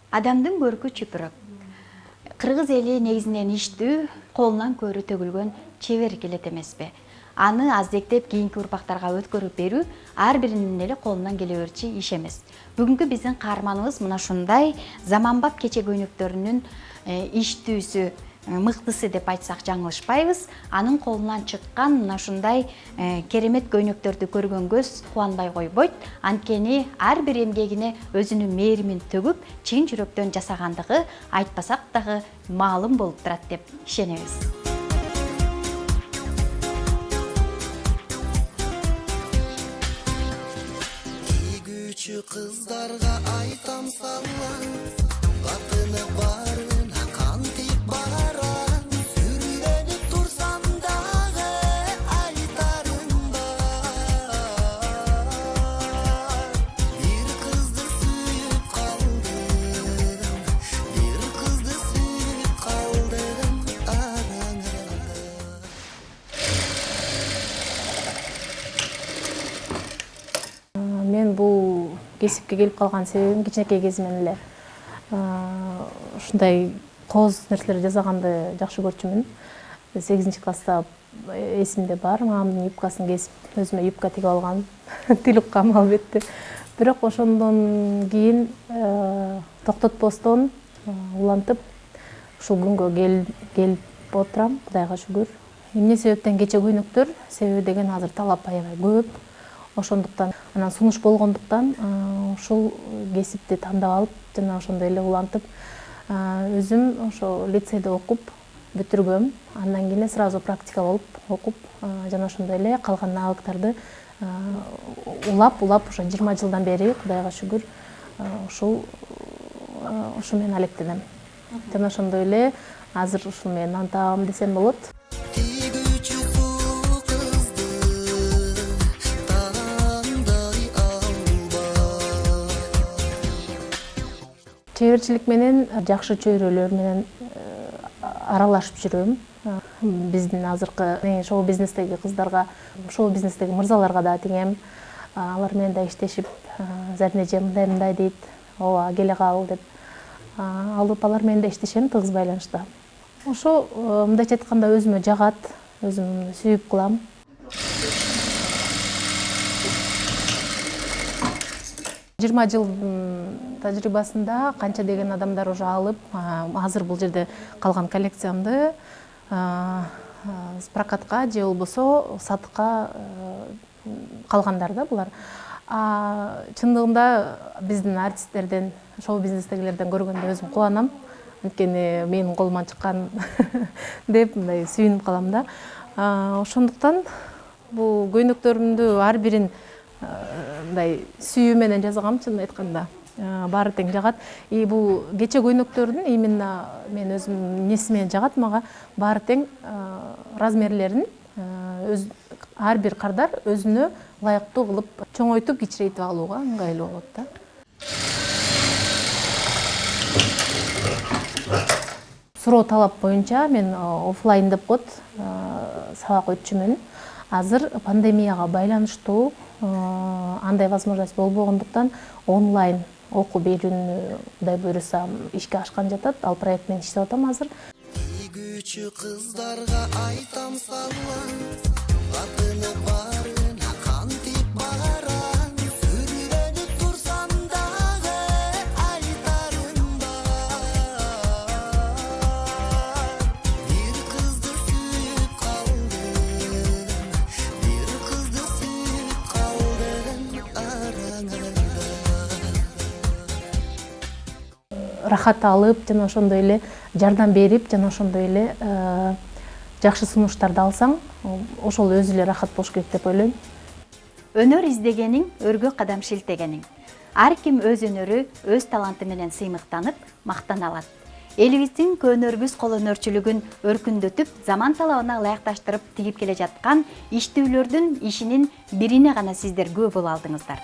Адамдын көркү чүпүрөк. Кыргыз эли негизинен иштүү, колунан көрү төгүлгөн чебер келет эмеспи? Аны аздектеп кийинки урпактарга өткөрүп берүү ар биринин эле колунан келе берчү иш эмес. Бүгүнкү биздин каарманыбыз мына ушундай заманбап кече көйнөктөрүнүн иштүүсү, мыктысы деп айтсак жаңылышпайбыз. Анын колунан чыккан мына ушундай керемет көйнөктөрдү көргөн көз кубанбай койбойт. Анткени ар бир эмгегине өзүнүн мээримин төгүп, чын жүрөктөн жасагандыгы айтпасак дагы маалым болуп турат деп ишенебиз. Kızlarga aytam sallan, katını barın, kantip baran, sürülenip tursam dağı aytarım var. Bir kızdı suyup kaldım, bir kızdı suyup kaldım aranda. Men bu кесипке келип калган себебим кичинекей кезимден эле ушундай кооз нерселер жасаганды жакшы көрчүмүн. 8-класста эсимде бар, мамамдын юбкасын кесип, өзүмө юбка тигип алгам. Тил уккам албетте. Бирок ошондон кийин токтотпостон улантып ушул күнгө келип отурам, Кудайга шүгүр. Эмне себептен кече көйнөктөр? Себеби деген азыр талап аябай көп. Ошондуктан анан сунуш болгондуктан ушул кесипти тандап алып, жана ошондой эле улантып, өзүм ошо лицейде окуп бүтүргөм. Андан кийин сразу практика болуп окуп, жана ошондой эле калган навыктарды улап ошо 20 жылдан бери, Кудайга шүгүр, ушу менен алектенем. Жана ошондой эле азыр ушул менен антабам десем болот. Чеберчилик менен жакшы чөйрөлөр менен аралашып жүрөм. Биздин азыркы шоу бизнестеги кыздарга, шоу бизнестеги мырзаларга да теңем. Алар менен да иштешип, Зарнеже мындай дейт, ооба келе кал деп алып алар менен да иштешем тыгыз байланышта. Ошо мындайча айтканда өзүмө жагат, өзүм сүйүп кылам. 20 жылдын тажрыйбасында канча деген адамдар уже алып, азыр бул жерде калган коллекциямды прокатка же болбосо сатыкка калгандар да булар. Чындыгында биздин артисттерден, шоу бизнестегилерден көргөндө өзүм кубанам. Анткени менин колуман чыккан деп мындай сүйүнүп калам да. Ошондуктан бул көйнөктөрүмдү ар бирин мындай сүйүү менен жасагам, чынын айтканда. Баары тең жагат. Бул кече көйнөктөрдүн именно мен өзүм неси менен жагат мага, баары тең размерлерин ар бир кардар өзүнө ылайыктуу кылып чоңойтуп, кичирейтип алууга ыңгайлуу болот да. Суроо талап боюнча мен офлайн деп коет сабак өтчүмүн. Азыр пандемияга байланыштуу андай возможность болбогондуктан онлайн окуу берүүнү Кудай буйруса ишке ашкан жатат. Ал проект менен иштеп атам азыр. Küçük kızlarga aytam sallan, katını barın, kantip baran, sürülenip tursam dağı aytarım var. Bir kızdı suyup kaldım, bir kızdı suyup kaldım arana. Рахат алып, жана ошондой эле жардам берип, жана ошондой эле жакшы сунуштарды алсаң, ошол өзү эле рахат болуш керек деп ойлойм. Өнөр издегениң, өргө кадам шилтегениң. Ар ким өз өнөрү, өз таланты менен сыймыктанып, мактана алат. Элибиздин көөнөрбүз кол өнөрчүлүгүн өркүндөтүп, заман талабына ылайыкташтырып тигип келе жаткан иштүүлөрдүн ишинин бирине гана сиздер күбө боло алдыңыздар.